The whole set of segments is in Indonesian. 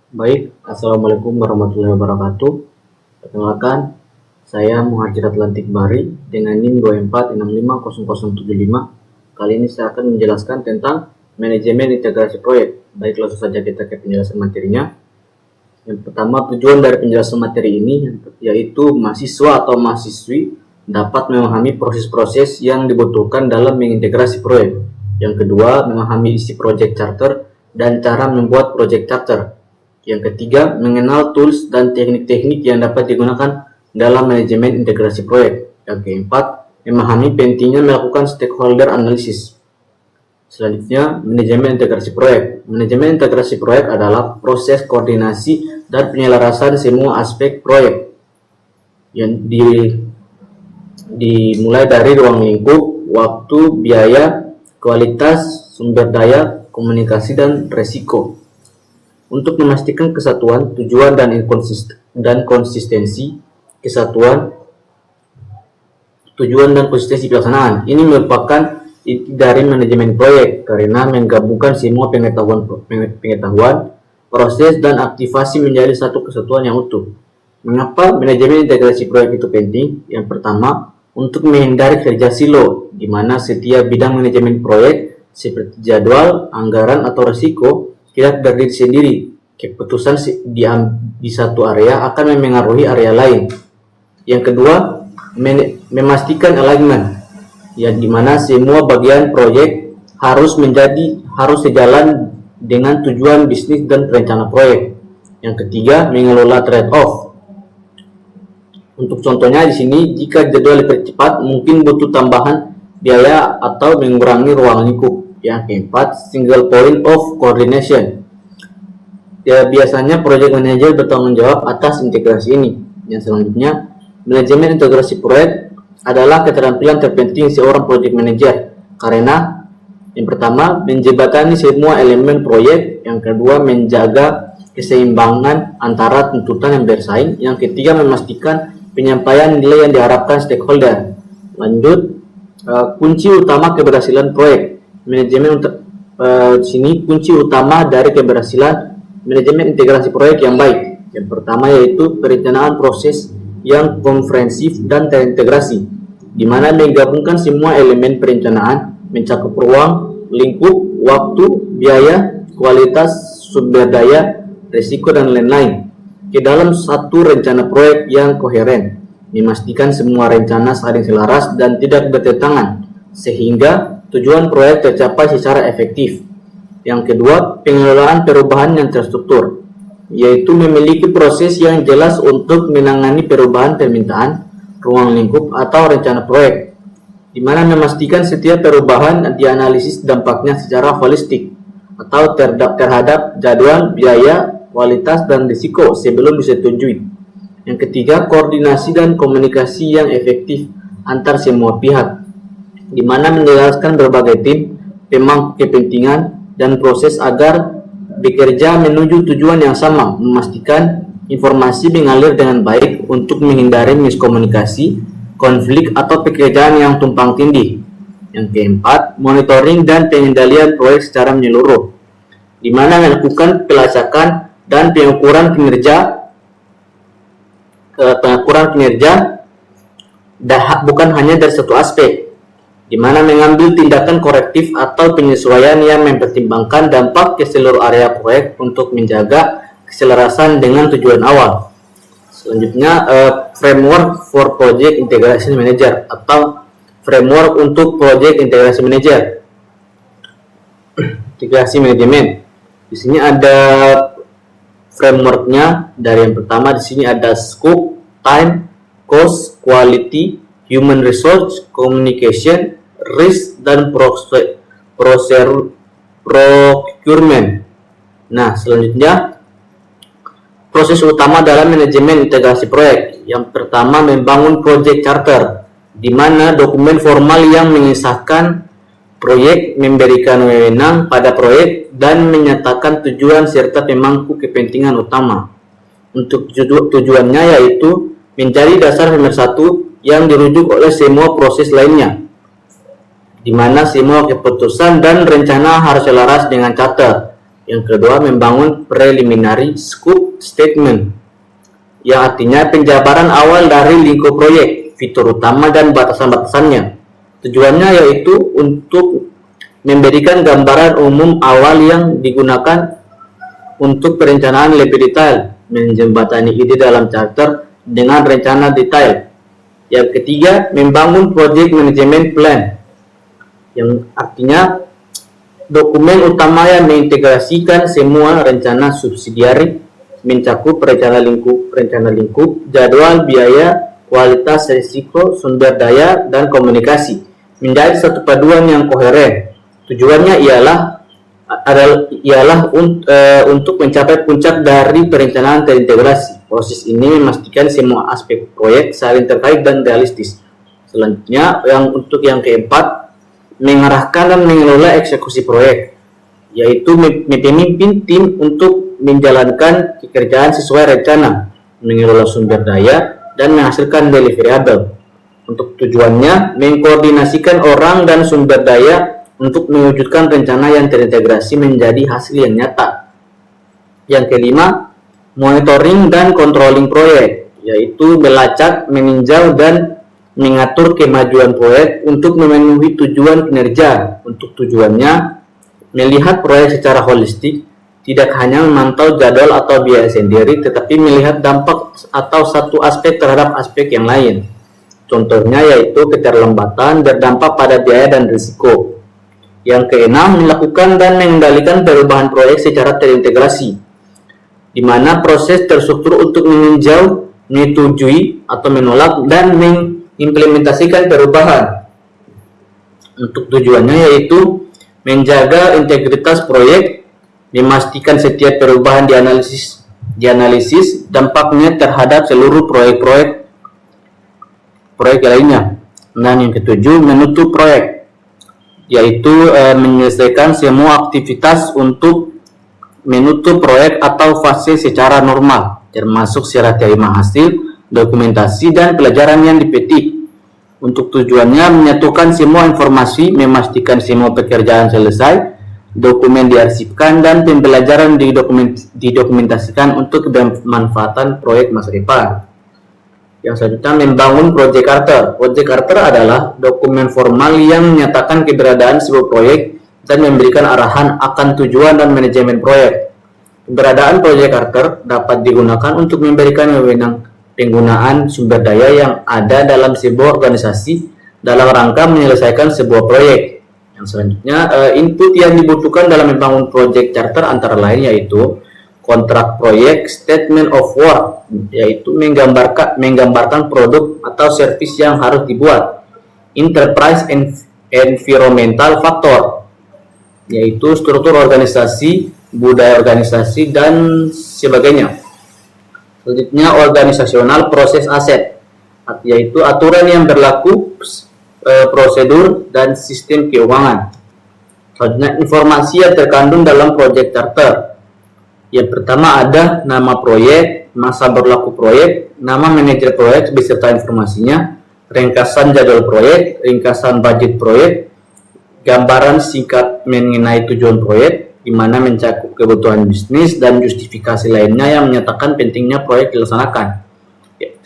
Baik, Assalamualaikum warahmatullahi wabarakatuh. Perkenalkan, saya Muhajir Atlantik Bari dengan NIM 24650075. Kali ini saya akan menjelaskan tentang manajemen integrasi proyek. Baik, langsung saja kita ke penjelasan materinya. Yang pertama, tujuan dari penjelasan materi ini yaitu mahasiswa atau mahasiswi dapat memahami proses-proses yang dibutuhkan dalam mengintegrasi proyek. Yang kedua, memahami isi project charter dan cara membuat project charter. Yang ketiga, mengenal tools dan teknik-teknik yang dapat digunakan dalam manajemen integrasi proyek. Yang keempat, memahami pentingnya melakukan stakeholder analysis. Selanjutnya, manajemen integrasi proyek. Manajemen integrasi proyek adalah proses koordinasi dan penyelarasan semua aspek proyek yang dimulai dari ruang lingkup, waktu, biaya, kualitas, sumber daya, komunikasi, dan resiko. Untuk memastikan kesatuan, tujuan, dan konsistensi kesatuan, tujuan, dan konsistensi pelaksanaan. Ini merupakan inti dari manajemen proyek karena menggabungkan semua pengetahuan, proses, dan aktivasi menjadi satu kesatuan yang utuh. Mengapa manajemen integrasi proyek itu penting? Yang pertama, untuk menghindari kerja silo, di mana setiap bidang manajemen proyek seperti jadwal, anggaran, atau risiko tidak berdiri sendiri. Keputusan di satu area akan memengaruhi area lain. Yang kedua, memastikan alignment, yang dimana semua bagian proyek harus sejalan dengan tujuan bisnis dan rencana proyek. Yang ketiga, mengelola trade-off. Untuk contohnya di sini, jika jadwal dipercepat, mungkin butuh tambahan biaya atau mengurangi ruang lingkup. Yang keempat, single point of coordination. Ya, biasanya project manager bertanggung jawab atas integrasi ini. Yang selanjutnya, manajemen integrasi proyek adalah keterampilan terpenting seorang project manager karena yang pertama, menjembatani semua elemen proyek. Yang kedua, menjaga keseimbangan antara tuntutan yang bersaing. Yang ketiga, memastikan penyampaian nilai yang diharapkan stakeholder. Lanjut, kunci utama keberhasilan proyek. Manajemen sini kunci utama dari keberhasilan manajemen integrasi proyek yang baik. Yang pertama yaitu perencanaan proses yang komprehensif dan terintegrasi, di mana menggabungkan semua elemen perencanaan, mencakup ruang, lingkup, waktu, biaya, kualitas, sumber daya, risiko, dan lain-lain ke dalam satu rencana proyek yang koheren, memastikan semua rencana saling selaras dan tidak bertentangan sehingga tujuan proyek tercapai secara efektif. Yang kedua, pengelolaan perubahan yang terstruktur, yaitu memiliki proses yang jelas untuk menangani perubahan permintaan, ruang lingkup, atau rencana proyek, di mana memastikan setiap perubahan dianalisis dampaknya secara holistik atau terhadap jadwal, biaya, kualitas, dan risiko sebelum disetujui. Yang ketiga, koordinasi dan komunikasi yang efektif antar semua pihak, di mana menjelaskan berbagai tim, pemangku kepentingan, dan proses agar bekerja menuju tujuan yang sama, memastikan informasi mengalir dengan baik untuk menghindari miskomunikasi, konflik, atau pekerjaan yang tumpang tindih. Yang keempat, monitoring dan pengendalian proyek secara menyeluruh, di mana melakukan pelacakan dan pengukuran kinerja bukan hanya dari satu aspek, di mana mengambil tindakan korektif atau penyesuaian yang mempertimbangkan dampak ke seluruh area proyek untuk menjaga keselarasan dengan tujuan awal. Selanjutnya, framework for project integration manager atau framework untuk project integration manager. Integrasi manajemen. Di sini ada frameworknya. Dari yang pertama di sini ada scope, time, cost, quality, human resource, communication, risk, dan procurement. Nah, selanjutnya proses utama dalam manajemen integrasi proyek. Yang pertama, membangun project charter, di mana dokumen formal yang mengisahkan proyek, memberikan wewenang pada proyek, dan menyatakan tujuan serta pemangku kepentingan utama. Untuk tujuannya yaitu menjadi dasar pemersatu yang dirujuk oleh semua proses lainnya, di mana semua keputusan dan rencana harus selaras dengan charter. Yang kedua, membangun preliminary scope statement, yang artinya penjabaran awal dari lingkup proyek, fitur utama dan batasan-batasannya. Tujuannya yaitu untuk memberikan gambaran umum awal yang digunakan untuk perencanaan lebih detail, menjembatani ide dalam charter dengan rencana detail. Yang ketiga, membangun project management plan, yang artinya dokumen utama yang mengintegrasikan semua rencana subsidiari, mencakup rencana lingkup, jadwal, biaya, kualitas, risiko, sumber daya, dan komunikasi, menjadi satu paduan yang koheren. Tujuannya ialah untuk mencapai puncak dari perencanaan terintegrasi. Proses ini memastikan semua aspek proyek saling terkait dan realistis. Selanjutnya, untuk yang keempat, mengarahkan dan mengelola eksekusi proyek, yaitu memimpin tim untuk menjalankan pekerjaan sesuai rencana, mengelola sumber daya, dan menghasilkan deliverable. Untuk tujuannya, mengkoordinasikan orang dan sumber daya untuk mewujudkan rencana yang terintegrasi menjadi hasil yang nyata. Yang kelima, monitoring dan controlling proyek, yaitu melacak, meninjau, dan mengatur kemajuan proyek untuk memenuhi tujuan kinerja. Untuk tujuannya, melihat proyek secara holistik, tidak hanya memantau jadwal atau biaya sendiri, tetapi melihat dampak atau satu aspek terhadap aspek yang lain. Contohnya yaitu keterlambatan berdampak pada biaya dan risiko. Yang keenam, melakukan dan mengendalikan perubahan proyek secara terintegrasi, di mana proses terstruktur untuk meninjau, menyetujui atau menolak, dan mengimplementasikan perubahan. Untuk tujuannya yaitu menjaga integritas proyek, memastikan setiap perubahan dianalisis dampaknya terhadap seluruh proyek lainnya. Dan yang ketujuh, menutup proyek, yaitu menyelesaikan semua aktivitas untuk menutup proyek atau fase secara normal, termasuk serah terima hasil, dokumentasi, dan pelajaran yang dipetik. Untuk tujuannya menyatukan semua informasi, memastikan semua pekerjaan selesai, dokumen diarsipkan, dan pembelajaran didokumentasikan untuk kebermanfaatan proyek masa depan. Yang selanjutnya, membangun project charter. Project charter adalah dokumen formal yang menyatakan keberadaan sebuah proyek dan memberikan arahan akan tujuan dan manajemen proyek. Keberadaan project charter dapat digunakan untuk memberikan wewenang penggunaan sumber daya yang ada dalam sebuah organisasi dalam rangka menyelesaikan sebuah proyek. Yang selanjutnya, input yang dibutuhkan dalam membangun project charter antara lain yaitu kontrak proyek, statement of work, yaitu menggambarkan produk atau service yang harus dibuat, enterprise environmental factor, yaitu struktur organisasi, budaya organisasi, dan sebagainya. Selanjutnya, organisasional proses aset, yaitu aturan yang berlaku, prosedur, dan sistem keuangan. Selanjutnya, informasi yang terkandung dalam project charter. Yang pertama ada nama proyek, masa berlaku proyek, nama manajer proyek beserta informasinya, ringkasan jadwal proyek, ringkasan budget proyek, gambaran singkat mengenai tujuan proyek, di mana mencakup kebutuhan bisnis dan justifikasi lainnya yang menyatakan pentingnya proyek dilaksanakan.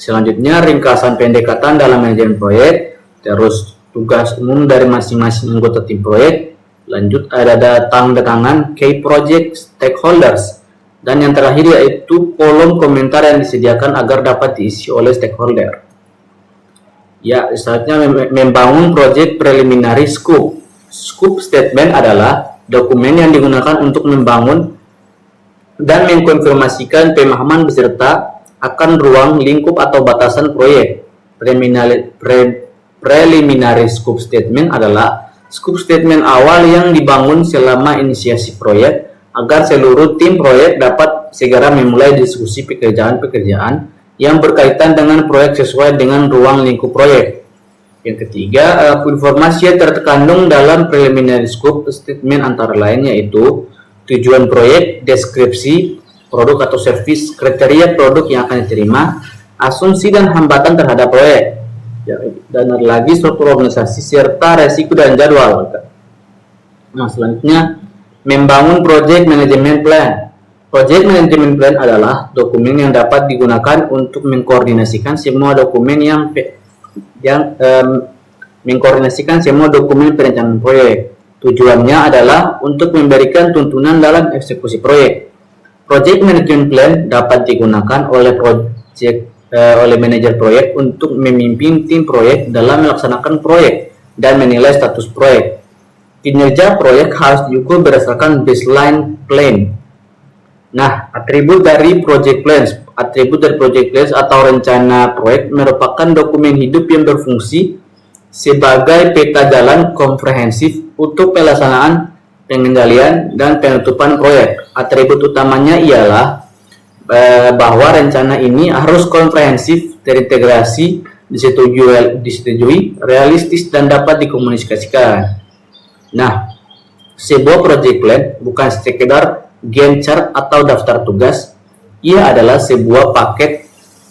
Selanjutnya, ringkasan pendekatan dalam manajemen proyek, terus tugas umum dari masing-masing anggota tim proyek. Lanjut, ada tanda tangan key project stakeholders, dan yang terakhir yaitu kolom komentar yang disediakan agar dapat diisi oleh stakeholder. Ya, selanjutnya membangun project preliminary scope. Scope statement adalah dokumen yang digunakan untuk membangun dan mengkonfirmasikan pemahaman beserta akan ruang, lingkup, atau batasan proyek. Preliminary scope statement adalah scope statement awal yang dibangun selama inisiasi proyek agar seluruh tim proyek dapat segera memulai diskusi pekerjaan-pekerjaan yang berkaitan dengan proyek sesuai dengan ruang lingkup proyek. Yang ketiga, informasi yang terkandung dalam preliminary scope statement antara lain yaitu tujuan proyek, deskripsi produk atau service, kriteria produk yang akan diterima, asumsi dan hambatan terhadap proyek, ya, dan ada lagi struktur organisasi serta resiko dan jadwal. Nah, selanjutnya Membangun Project Management Plan. Project Management Plan adalah dokumen yang dapat digunakan untuk mengkoordinasikan semua dokumen mengkoordinasikan semua dokumen perencanaan proyek. Tujuannya adalah untuk memberikan tuntunan dalam eksekusi proyek. Project Management Plan dapat digunakan oleh manajer proyek untuk memimpin tim proyek dalam melaksanakan proyek dan menilai status proyek. Kinerja proyek harus diukur berdasarkan baseline plan. Nah, atribut dari project plans. Atribut dari project plans atau rencana proyek merupakan dokumen hidup yang berfungsi sebagai peta jalan komprehensif untuk pelaksanaan, pengendalian, dan penutupan proyek. Atribut utamanya ialah bahwa rencana ini harus komprehensif, terintegrasi, disetujui, realistis, dan dapat dikomunikasikan. Nah, sebuah project plan bukan sekedar Gantt chart atau daftar tugas. Ia adalah sebuah paket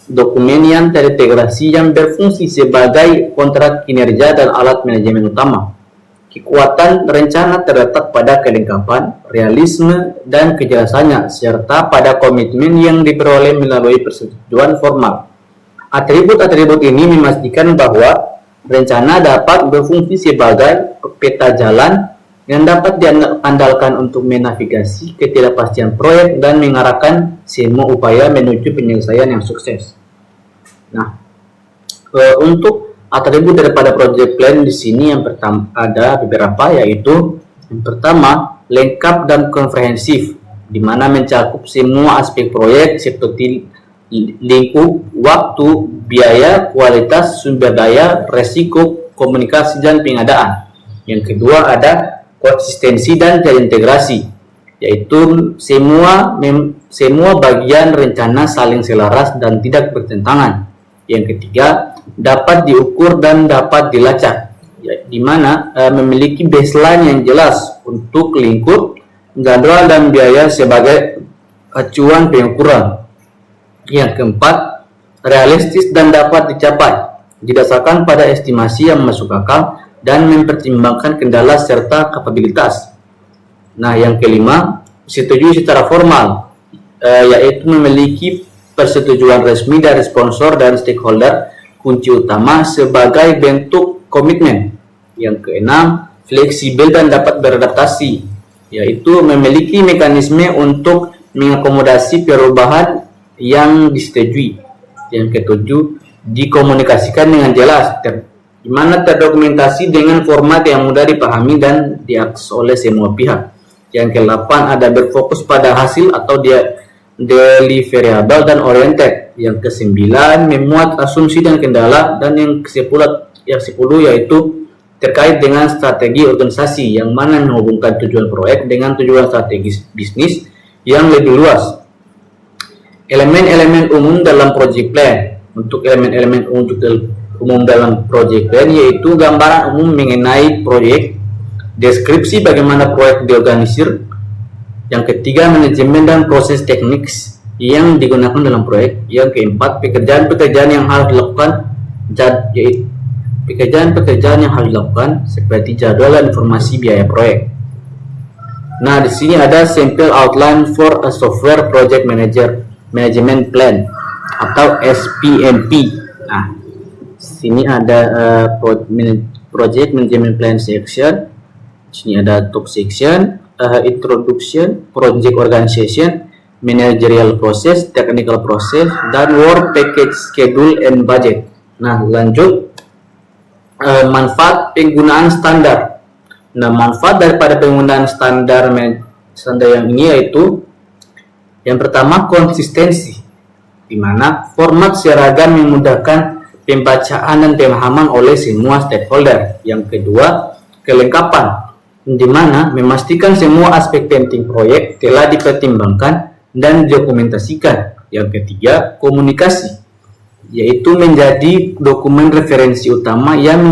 dokumen yang terintegrasi yang berfungsi sebagai kontrak kinerja dan alat manajemen utama. Kekuatan rencana terletak pada kelengkapan, realisme, dan kejelasannya, serta pada komitmen yang diperoleh melalui persetujuan formal. Atribut-atribut ini memastikan bahwa rencana dapat berfungsi sebagai peta jalan yang dapat diandalkan untuk menavigasi ketidakpastian proyek dan mengarahkan semua upaya menuju penyelesaian yang sukses. Nah, untuk atribut daripada project plan di sini yang pertama ada beberapa, yaitu yang pertama lengkap dan komprehensif, di mana mencakup semua aspek proyek seperti lingkup, waktu, biaya, kualitas, sumber daya, resiko, komunikasi, dan pengadaan. Yang kedua ada konsistensi dan terintegrasi, yaitu semua bagian rencana saling selaras dan tidak bertentangan. Yang ketiga, dapat diukur dan dapat dilacak, di mana memiliki baseline yang jelas untuk lingkup, jadwal, dan biaya sebagai acuan pengukuran. Yang keempat, realistis dan dapat dicapai, didasarkan pada estimasi yang masuk akal dan mempertimbangkan kendala serta kapabilitas. Nah, yang kelima, disetujui secara formal, yaitu memiliki persetujuan resmi dari sponsor dan stakeholder kunci utama sebagai bentuk komitmen. Yang keenam, fleksibel dan dapat beradaptasi, yaitu memiliki mekanisme untuk mengakomodasi perubahan yang disetujui. Yang ketujuh, dikomunikasikan dengan jelas, di mana terdokumentasi dengan format yang mudah dipahami dan diakses oleh semua pihak. Yang ke-8 ada berfokus pada hasil atau deliverable dan oriented. Yang ke-9 memuat asumsi dan kendala, dan yang ke-10 yaitu terkait dengan strategi organisasi, yang mana menghubungkan tujuan proyek dengan tujuan strategis bisnis yang lebih luas. Elemen-elemen umum dalam project plan. Untuk elemen-elemen umum dalam project plan yaitu gambaran umum mengenai proyek, deskripsi bagaimana proyek diorganisir. Yang ketiga, manajemen dan proses teknik yang digunakan dalam proyek. Yang keempat, pekerjaan-pekerjaan yang harus dilakukan seperti jadwal dan informasi biaya proyek. Nah, di sini ada sample outline for a software project management plan atau SPMP. Nah, sini ada project management plan section. Sini ada top section, introduction, project organization, managerial process, technical process, dan work package, schedule, and budget. Nah, lanjut, manfaat penggunaan standar. Nah, manfaat daripada penggunaan standar yang ini yaitu yang pertama, konsistensi, di mana format seragam memudahkan pembacaan dan pemahaman oleh semua stakeholder. Yang kedua, kelengkapan, di mana memastikan semua aspek penting proyek telah dipertimbangkan dan dokumentasikan. Yang ketiga, komunikasi, yaitu menjadi dokumen referensi utama yang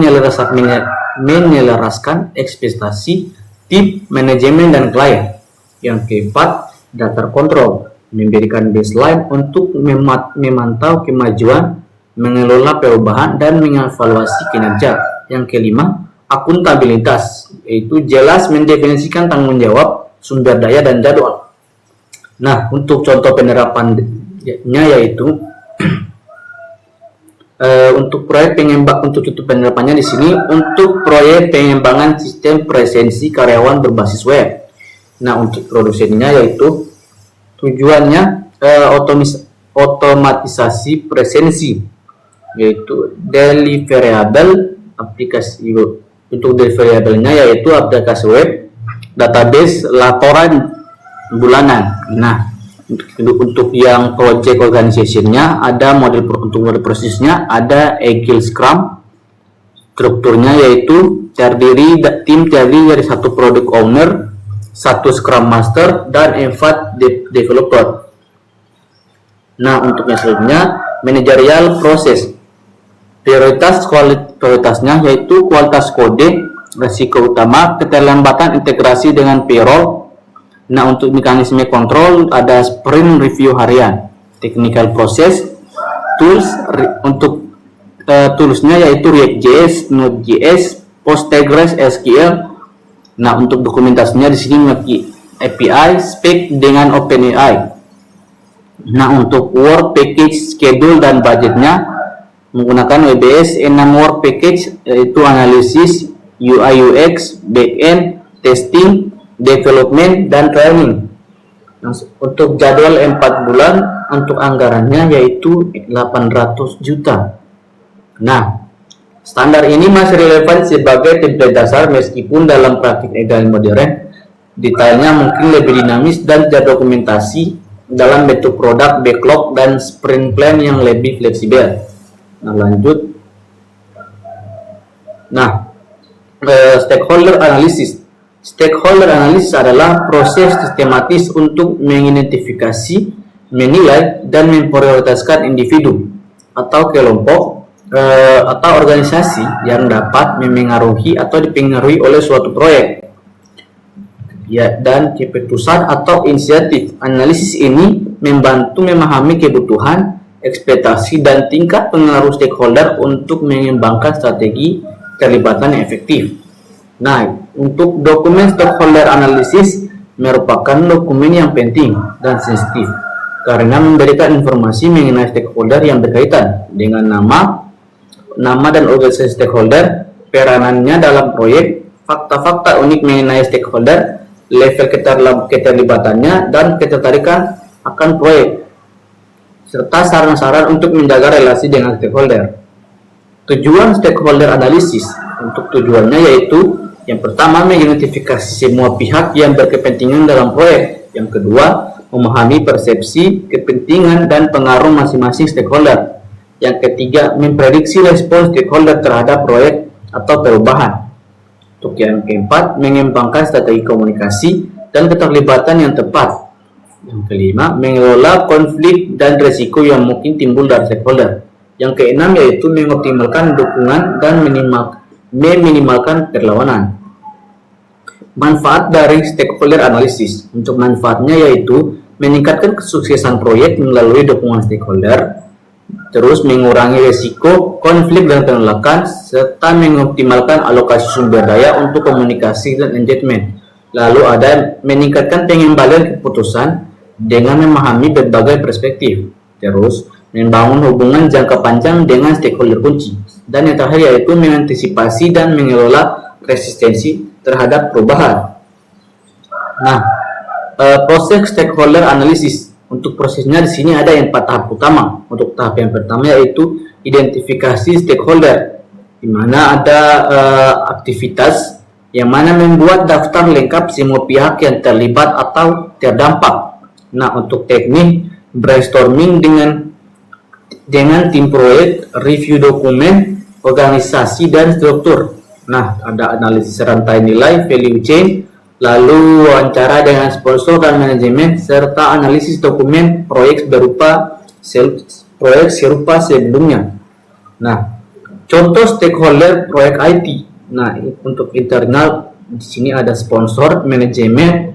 menyelaraskan ekspektasi tim, manajemen, dan klien. Yang keempat, data kontrol, memberikan baseline untuk memantau kemajuan, mengelola perubahan, dan mengevaluasi kinerja. Yang kelima, akuntabilitas, yaitu jelas mendefinisikan tanggung jawab, sumber daya dan jadwal. Nah, untuk contoh penerapannya yaitu untuk penerapannya di sini untuk proyek pengembangan sistem presensi karyawan berbasis web. Nah, untuk produksinya yaitu tujuannya otomatisasi presensi, yaitu deliverable aplikasi. Untuk deliverable-nya yaitu aplikasi web, database, laporan bulanan. Nah, untuk yang project organization-nya ada untuk model prosesnya ada Agile Scrum. Strukturnya yaitu tim terdiri dari satu product owner, satu Scrum Master, dan 4 developer. Nah, untuk yang selanjutnya managerial proses. Prioritasnya yaitu kualitas kode, risiko utama, keterlambatan integrasi dengan payroll. Nah, untuk mekanisme kontrol ada sprint review harian, technical process, tools. Untuk toolsnya yaitu React.js, Node.js, Postgres, SQL. Nah, untuk dokumentasinya di sini memiliki API spec dengan OpenAI. Nah, untuk work package, schedule, dan budgetnya menggunakan WBS 6 work package, yaitu analisis, UI UX, backend, testing, development, dan training. Nah, untuk jadwal 4 bulan, untuk anggarannya yaitu 800 juta. Nah, standar ini masih relevan sebagai template dasar meskipun dalam praktik agile modern detailnya mungkin lebih dinamis dan terdokumentasi dalam bentuk produk, backlog, dan sprint plan yang lebih fleksibel. Nah, lanjut. Nah, stakeholder analysis. Stakeholder analysis adalah proses sistematis untuk mengidentifikasi, menilai, dan memprioritaskan individu atau kelompok atau organisasi yang dapat memengaruhi atau dipengaruhi oleh suatu proyek. Ya, dan keputusan atau inisiatif. Analisis ini membantu memahami kebutuhan, ekspektasi, dan tingkat pengaruh stakeholder untuk mengembangkan strategi keterlibatan yang efektif. Nah, untuk dokumen stakeholder analysis merupakan dokumen yang penting dan sensitif karena memberikan informasi mengenai stakeholder yang berkaitan dengan nama dan organisasi stakeholder, peranannya dalam proyek, fakta-fakta unik mengenai stakeholder, level keterlibatannya, dan ketertarikan akan proyek, serta saran-saran untuk menjaga relasi dengan stakeholder. Tujuan stakeholder analisis. Untuk tujuannya yaitu yang pertama, mengidentifikasi semua pihak yang berkepentingan dalam proyek. Yang kedua, memahami persepsi, kepentingan, dan pengaruh masing-masing stakeholder. Yang ketiga, memprediksi respons stakeholder terhadap proyek atau perubahan. Untuk yang keempat, mengembangkan strategi komunikasi dan keterlibatan yang tepat. Yang kelima, mengelola konflik dan risiko yang mungkin timbul dari stakeholder. Yang keenam yaitu mengoptimalkan dukungan dan meminimalkan perlawanan. Manfaat dari stakeholder analysis. Untuk manfaatnya yaitu meningkatkan kesuksesan proyek melalui dukungan stakeholder, terus mengurangi risiko konflik dan penolakan, serta mengoptimalkan alokasi sumber daya untuk komunikasi dan engagement. Lalu ada meningkatkan pengembalian keputusan dengan memahami berbagai perspektif, terus membangun hubungan jangka panjang dengan stakeholder kunci, dan yang terakhir yaitu mengantisipasi dan mengelola resistensi terhadap perubahan. Nah, proses stakeholder analysis. Untuk prosesnya di sini ada 4 tahap utama. Untuk tahap yang pertama yaitu identifikasi stakeholder, di mana ada aktivitas yang mana membuat daftar lengkap semua pihak yang terlibat atau terdampak. Nah, untuk teknik brainstorming dengan tim proyek, review dokumen, organisasi, dan struktur. Nah, ada analisis rantai nilai, value chain, lalu wawancara dengan sponsor dan manajemen, serta analisis dokumen proyek serupa sebelumnya. Nah, contoh stakeholder proyek IT. Nah, untuk internal di sini ada sponsor, manajemen,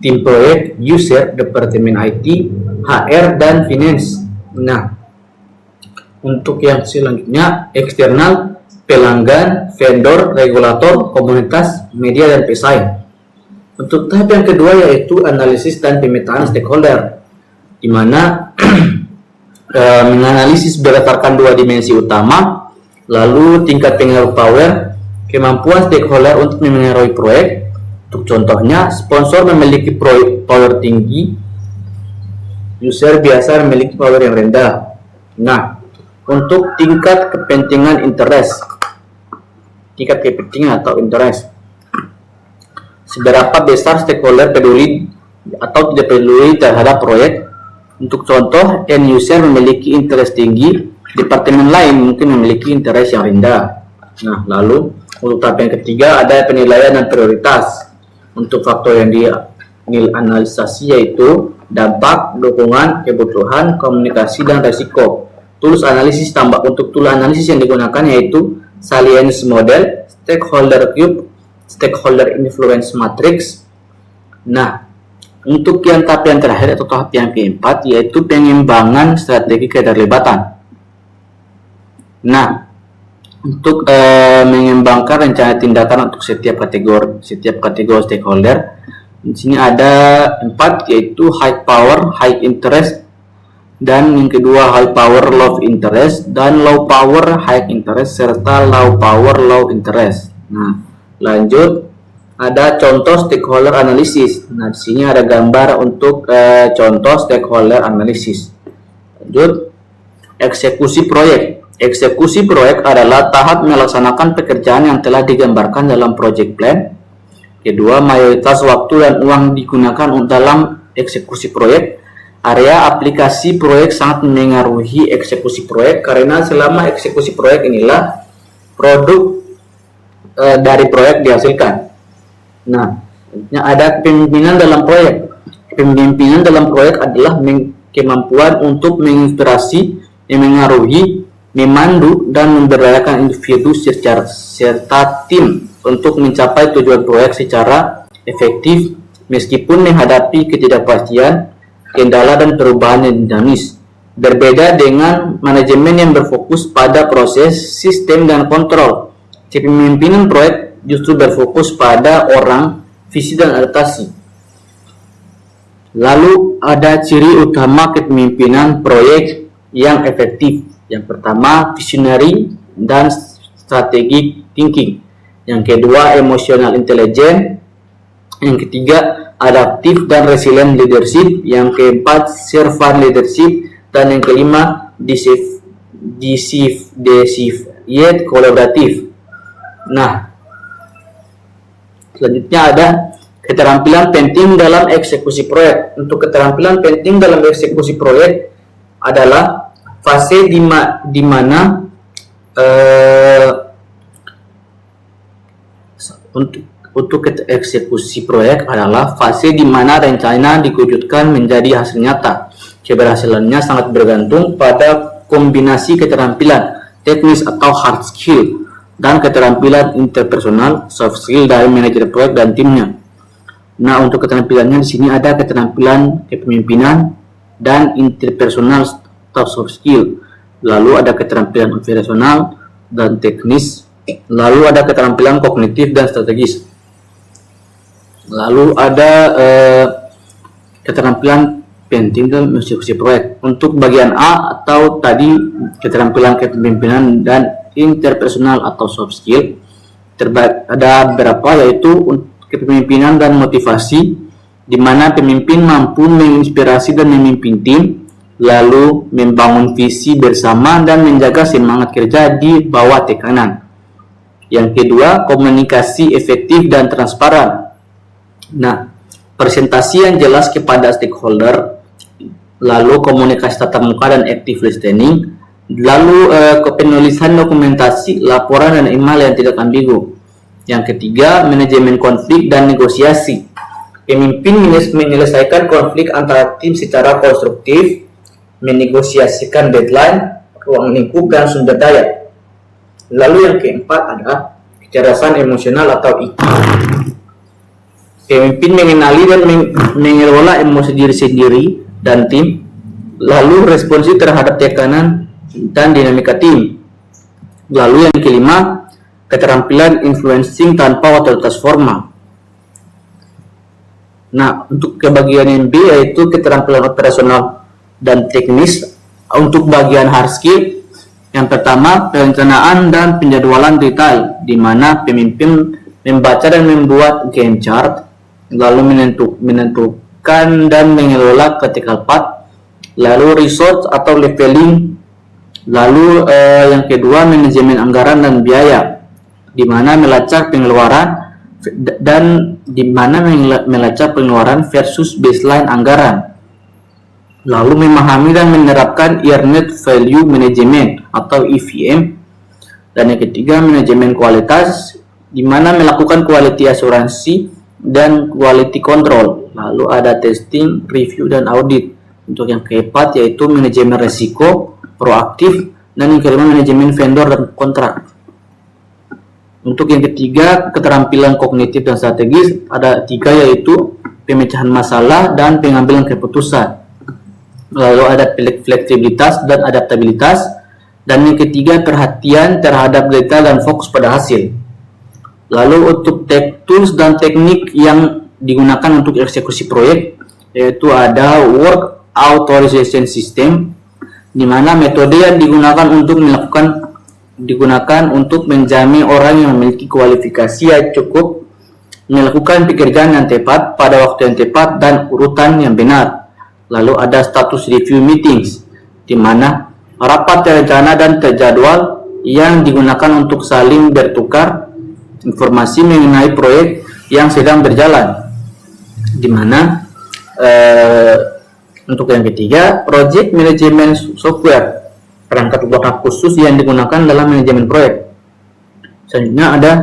tim proyek, user, departemen IT, HR, dan finance. Nah, untuk yang selanjutnya eksternal, pelanggan, vendor, regulator, komunitas, media, dan pesaing. Untuk tahap yang kedua yaitu analisis dan pemetaan stakeholder, di mana menganalisis berdasarkan dua dimensi utama, lalu tingkat pengaruh power, kemampuan stakeholder untuk memengaruhi proyek. Untuk contohnya, sponsor memiliki power tinggi, user biasa memiliki power yang rendah. Nah, untuk tingkat kepentingan atau interest, seberapa besar stakeholder peduli atau tidak peduli terhadap proyek. Untuk contoh, end user memiliki interest tinggi, departemen lain mungkin memiliki interest yang rendah. Nah, lalu untuk tahap yang ketiga ada penilaian dan prioritas. Untuk faktor yang dianalisasi yaitu dampak, dukungan, kebutuhan, komunikasi, dan resiko. Tools analisis tambah. Untuk tool analisis yang digunakan yaitu Salience Model, Stakeholder Cube, Stakeholder Influence Matrix. Nah, untuk yang tahap yang terakhir atau tahap yang keempat yaitu pengembangan strategi keterlibatan. Nah, untuk mengembangkan rencana tindakan untuk setiap kategori stakeholder, di sini ada 4 yaitu high power, high interest, dan yang kedua high power, low interest, dan low power, high interest, serta low power, low interest. Nah, lanjut ada contoh stakeholder analysis. Nah, di sini ada gambar untuk contoh stakeholder analysis. Lanjut, eksekusi proyek. Eksekusi proyek adalah tahap melaksanakan pekerjaan yang telah digambarkan dalam project plan. Kedua, mayoritas waktu dan uang digunakan dalam eksekusi proyek. Area aplikasi proyek sangat mengaruhi eksekusi proyek karena selama eksekusi proyek inilah produk dari proyek dihasilkan. Nah, ada kepemimpinan dalam proyek. Kepemimpinan dalam proyek adalah kemampuan untuk menginspirasi, memengaruhi, memandu, dan memberdayakan individu serta tim untuk mencapai tujuan proyek secara efektif meskipun menghadapi ketidakpastian, kendala, dan perubahan yang dinamis. Berbeda dengan manajemen yang berfokus pada proses, sistem, dan kontrol, kepemimpinan proyek justru berfokus pada orang, visi, dan adaptasi. Lalu ada ciri utama kepemimpinan proyek yang efektif. Yang pertama, visionary dan strategic thinking. Yang kedua, emotional intelligence. Yang ketiga, adaptive dan resilient leadership. Yang keempat, servant leadership. Dan yang kelima, decisive yet collaborative. Nah, selanjutnya ada keterampilan penting dalam eksekusi proyek. Untuk keterampilan penting dalam eksekusi proyek adalah fase di mana untuk eksekusi proyek adalah fase di mana rencana diwujudkan menjadi hasil nyata. Keberhasilannya sangat bergantung pada kombinasi keterampilan teknis atau hard skill dan keterampilan interpersonal soft skill dari manajer proyek dan timnya. Nah, untuk keterampilannya di sini ada keterampilan kepemimpinan dan interpersonal atau soft skill. Lalu ada keterampilan operasional dan teknis. Lalu ada keterampilan kognitif dan strategis. Lalu ada keterampilan penting dalam eksekusi proyek. Untuk bagian A atau tadi keterampilan kepemimpinan dan interpersonal atau soft skill, ada beberapa yaitu kepemimpinan dan motivasi, di mana pemimpin mampu menginspirasi dan memimpin tim, lalu membangun visi bersama dan menjaga semangat kerja di bawah tekanan. Yang kedua, komunikasi efektif dan transparan. Nah, presentasi yang jelas kepada stakeholder, lalu komunikasi tatap muka dan active listening, lalu penulisan dokumentasi, laporan, dan email yang tidak ambigu. Yang ketiga, manajemen konflik dan negosiasi. Pemimpin menyelesaikan konflik antara tim secara konstruktif, menegosiasikan deadline, ruang lingkup, dan sumber daya. Lalu yang keempat adalah kecerdasan emosional atau IQ. Pemimpin mengenali dan mengelola emosi diri sendiri dan tim, lalu responsif terhadap tekanan dan dinamika tim. Lalu yang kelima, keterampilan influencing tanpa otoritas formal. Nah, untuk ke bagian yang B yaitu keterampilan operasional dan teknis. Untuk bagian hard skill, yang pertama perencanaan dan penjadwalan detail, di mana pemimpin membaca dan membuat Gantt chart, lalu menentukan dan mengelola critical path, lalu resource atau leveling, lalu yang kedua manajemen anggaran dan biaya, di mana melacak pengeluaran dan di mana melacak pengeluaran versus baseline anggaran. Lalu memahami dan menerapkan Earned Value Management atau EVM. Dan yang ketiga manajemen kualitas, di mana melakukan quality asuransi dan quality control. Lalu ada testing, review, dan audit. Untuk yang keempat yaitu manajemen resiko, proaktif, dan yang kelima manajemen vendor dan kontrak. Untuk yang ketiga keterampilan kognitif dan strategis, ada 3 yaitu pemecahan masalah dan pengambilan keputusan. Lalu ada fleksibilitas dan adaptabilitas, dan yang ketiga perhatian terhadap detail dan fokus pada hasil. Lalu untuk tools dan teknik yang digunakan untuk eksekusi proyek, yaitu ada Work Authorization System, di mana metode yang digunakan untuk menjamin orang yang memiliki kualifikasi yang cukup melakukan pekerjaan yang tepat pada waktu yang tepat dan urutan yang benar. Lalu ada status review meetings, di mana rapat terencana dan terjadwal yang digunakan untuk saling bertukar informasi mengenai proyek yang sedang berjalan. Di mana untuk yang ketiga, project management software, perangkat lunak khusus yang digunakan dalam manajemen proyek. Selanjutnya ada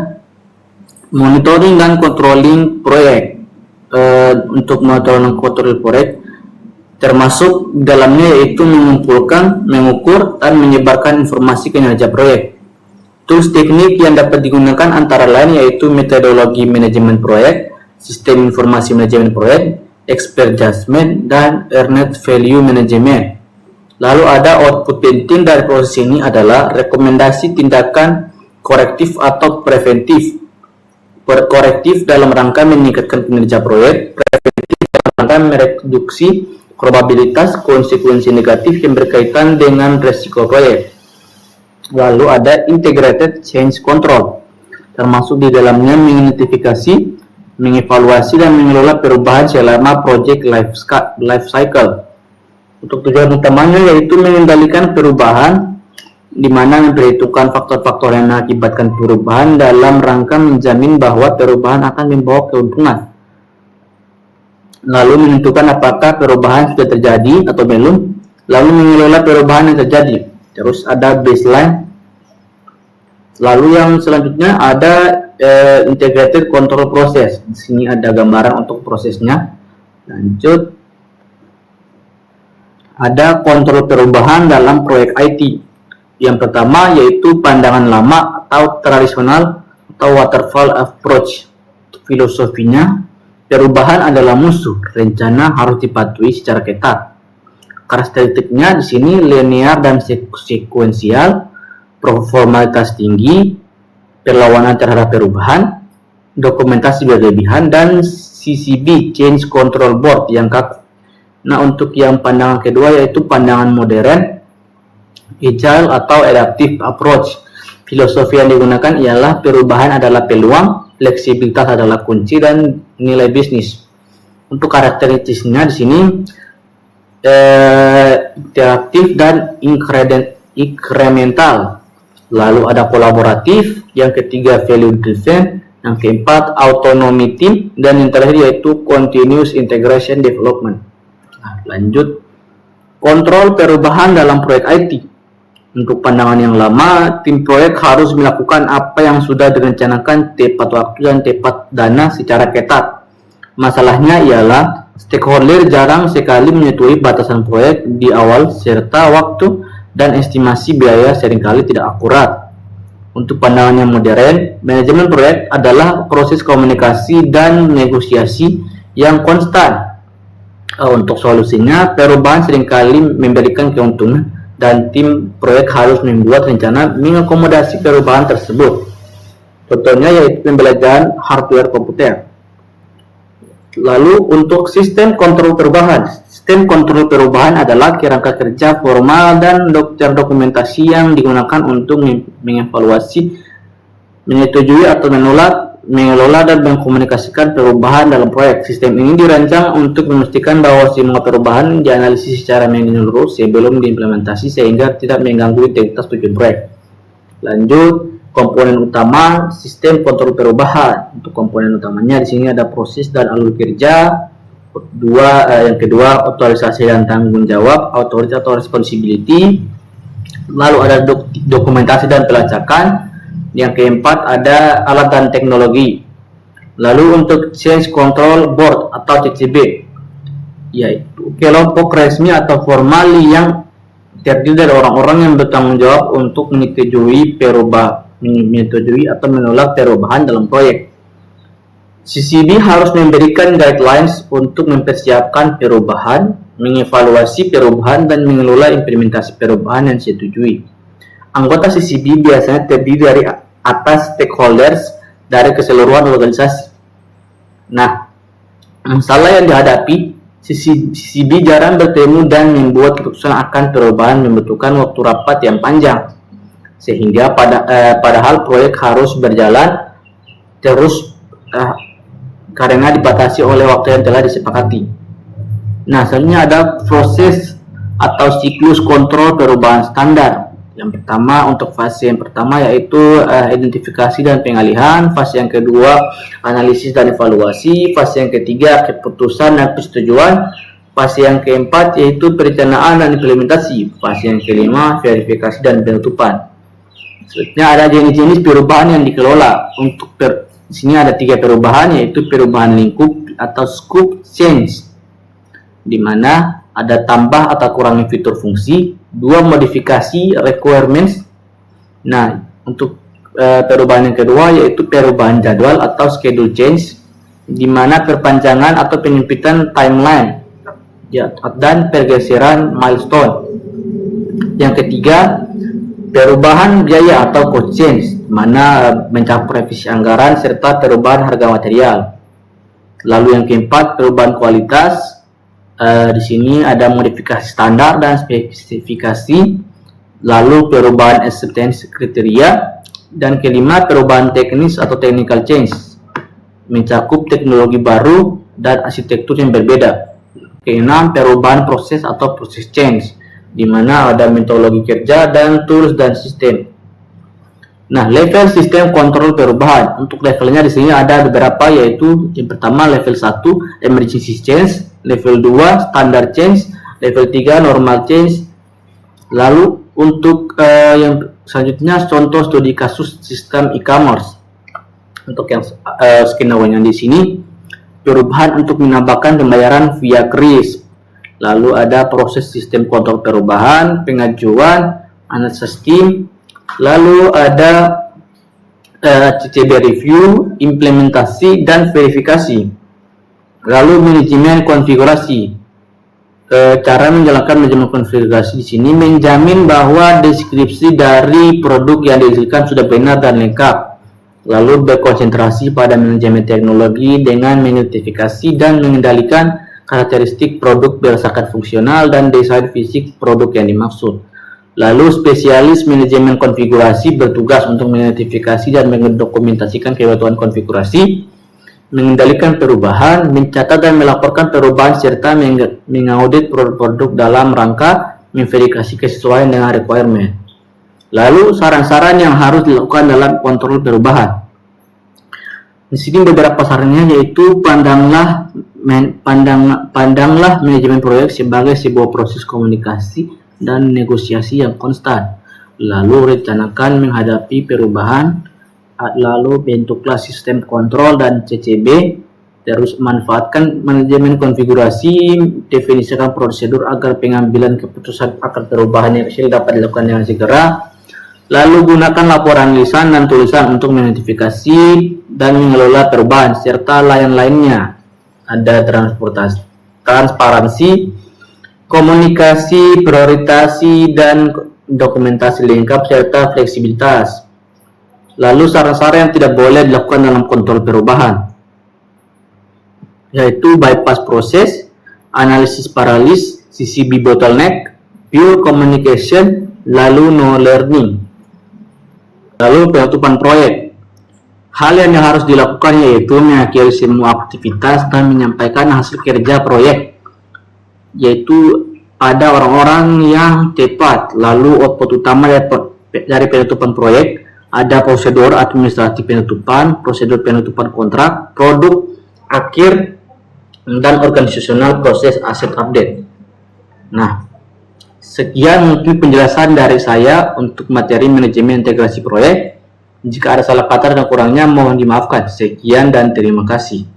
monitoring dan controlling proyek. Untuk monitoring dan controlling proyek termasuk dalamnya yaitu mengumpulkan, mengukur, dan menyebarkan informasi kinerja proyek. Tools teknik yang dapat digunakan antara lain yaitu metodologi manajemen proyek, sistem informasi manajemen proyek, expert judgment, dan earned value management. Lalu ada output penting dari proses ini adalah rekomendasi tindakan korektif atau preventif. Korektif dalam rangka meningkatkan kinerja proyek, preventif dalam rangka mereduksi probabilitas konsekuensi negatif yang berkaitan dengan resiko proyek. Lalu ada integrated change control, termasuk di dalamnya mengidentifikasi, mengevaluasi, dan mengelola perubahan selama project life cycle. Untuk tujuan utamanya yaitu mengendalikan perubahan, di mana memperhitungkan faktor-faktor yang mengakibatkan perubahan dalam rangka menjamin bahwa perubahan akan membawa keuntungan. Lalu menentukan apakah perubahan sudah terjadi atau belum, lalu mengelola perubahan yang terjadi. Terus ada baseline. Lalu yang selanjutnya ada integrated control process. Di sini ada gambaran untuk prosesnya. Lanjut, ada kontrol perubahan dalam proyek IT. Yang pertama yaitu pandangan lama atau tradisional atau waterfall approach. Filosofinya, perubahan adalah musuh, rencana harus dipatuhi secara ketat. Karakteristiknya di sini linear dan sekuensial, formalitas tinggi, perlawanan terhadap perubahan, dokumentasi berlebihan, dan CCB (Change Control Board) yang kaku. Nah, untuk yang pandangan kedua yaitu pandangan modern, agile atau adaptive approach. Filosofi yang digunakan ialah perubahan adalah peluang, fleksibilitas adalah kunci, dan nilai bisnis. Untuk karakteristiknya di sini interaktif dan incremental. Lalu ada kolaboratif, yang ketiga value driven, yang keempat autonomy team, dan yang terakhir yaitu continuous integration development. Nah, lanjut, kontrol perubahan dalam proyek IT. Untuk pandangan yang lama, tim proyek harus melakukan apa yang sudah direncanakan tepat waktu dan tepat dana secara ketat. Masalahnya ialah stakeholder jarang sekali menyetujui batasan proyek di awal serta waktu dan estimasi biaya seringkali tidak akurat. Untuk pandangan yang modern, manajemen proyek adalah proses komunikasi dan negosiasi yang konstan. Untuk solusinya, perubahan seringkali memberikan keuntungan dan tim proyek harus membuat rencana mengakomodasi perubahan tersebut. Contohnya yaitu pembelajaran hardware komputer. Lalu untuk sistem kontrol perubahan. Sistem kontrol perubahan adalah kerangka kerja formal dan dokumentasi yang digunakan untuk mengevaluasi, menyetujui atau menolak, mengelola dan mengkomunikasikan perubahan dalam proyek. Sistem ini dirancang untuk memastikan bahwa semua perubahan dianalisis secara menyeluruh sebelum diimplementasi sehingga tidak mengganggu integritas tujuan proyek. Lanjut, komponen utama sistem kontrol perubahan. Untuk komponen utamanya di sini ada proses dan alur kerja. Yang kedua, otorisasi dan tanggung jawab, authority atau responsibility. Lalu ada dokumentasi dan pelacakan. Yang keempat ada alat dan teknologi. Lalu untuk change control board atau CCB, yaitu kelompok resmi atau formal yang terdiri dari orang-orang yang bertanggung jawab untuk menyetujui atau menolak perubahan dalam proyek. CCB harus memberikan guidelines untuk mempersiapkan perubahan, mengevaluasi perubahan, dan mengelola implementasi perubahan yang disetujui. Anggota CCB biasanya terdiri dari atas stakeholders dari keseluruhan organisasi. Nah, masalah yang dihadapi, CCB jarang bertemu dan membuat keputusan akan perubahan membutuhkan waktu rapat yang panjang, sehingga padahal proyek harus berjalan terus karena dibatasi oleh waktu yang telah disepakati. Nah, selanjutnya ada proses atau siklus kontrol perubahan standar. Yang pertama, untuk fase yang pertama yaitu identifikasi dan pengalihan, fase yang kedua analisis dan evaluasi, fase yang ketiga keputusan dan persetujuan, fase yang keempat yaitu perencanaan dan implementasi, fase yang kelima verifikasi dan penutupan. Selanjutnya ada jenis-jenis perubahan yang dikelola. Untuk di sini ada 3 perubahan, yaitu perubahan lingkup atau scope change, di mana ada tambah atau kurangi fitur fungsi, 2 modifikasi requirements. Nah, untuk perubahan yang kedua yaitu perubahan jadwal atau schedule change, di mana perpanjangan atau penyempitan timeline dan pergeseran milestone. Yang ketiga, perubahan biaya atau cost change, mana mencakup revisi anggaran serta perubahan harga material. Lalu yang keempat, perubahan kualitas. Di sini ada modifikasi standar dan spesifikasi, lalu perubahan acceptance kriteria, dan kelima perubahan teknis atau technical change, mencakup teknologi baru dan arsitektur yang berbeda. Keenam, perubahan proses atau process change, di mana ada metodologi kerja dan tools dan sistem. Nah, level sistem kontrol perubahan. Untuk levelnya di sini ada beberapa, yaitu yang pertama level 1 emergency change, level 2 standard change, level 3 normal change. Lalu untuk yang selanjutnya contoh studi kasus sistem e-commerce. Untuk yang skenario di sini perubahan untuk menambahkan pembayaran via kris. Lalu ada proses sistem kontrol perubahan, pengajuan, analisis tim. Lalu ada CCB review, implementasi dan verifikasi. Lalu manajemen konfigurasi. Cara menjalankan manajemen konfigurasi di sini menjamin bahwa deskripsi dari produk yang dihasilkan sudah benar dan lengkap. Lalu berkonsentrasi pada manajemen teknologi dengan menotifikasi dan mengendalikan karakteristik produk berdasarkan fungsional dan desain fisik produk yang dimaksud. Lalu spesialis manajemen konfigurasi bertugas untuk menotifikasi dan mendokumentasikan kebutuhan konfigurasi, mengendalikan perubahan, mencatat dan melaporkan perubahan serta mengaudit produk-produk dalam rangka memverifikasi kesesuaian dengan requirement. Lalu saran-saran yang harus dilakukan dalam kontrol perubahan. Di sini beberapa sarannya, yaitu pandanglah manajemen proyek sebagai sebuah proses komunikasi dan negosiasi yang konstan. Lalu rencanakan menghadapi perubahan. Lalu bentuklah sistem kontrol dan CCB. Terus manfaatkan manajemen konfigurasi, definisikan prosedur agar pengambilan keputusan akan perubahan yang dapat dilakukan dengan segera. Lalu gunakan laporan lisan dan tulisan untuk menotifikasi dan mengelola perubahan serta lain-lainnya. Ada transparansi, komunikasi, prioritasi, dan dokumentasi lengkap serta fleksibilitas. Lalu saran-saran yang tidak boleh dilakukan dalam kontrol perubahan. yaitu bypass proses, analisis paralis, CCB bottleneck, pure communication, lalu no learning. Lalu penutupan proyek. Hal yang harus dilakukan yaitu mengakhiri semua aktivitas dan menyampaikan hasil kerja proyek, yaitu pada orang-orang yang tepat. Lalu output utama dari penutupan proyek ada prosedur administratif penutupan, prosedur penutupan kontrak, produk akhir, dan organisasional proses aset update. Nah, sekian mungkin penjelasan dari saya untuk materi manajemen integrasi proyek. Jika ada salah kata dan kurangnya mohon dimaafkan. Sekian dan terima kasih.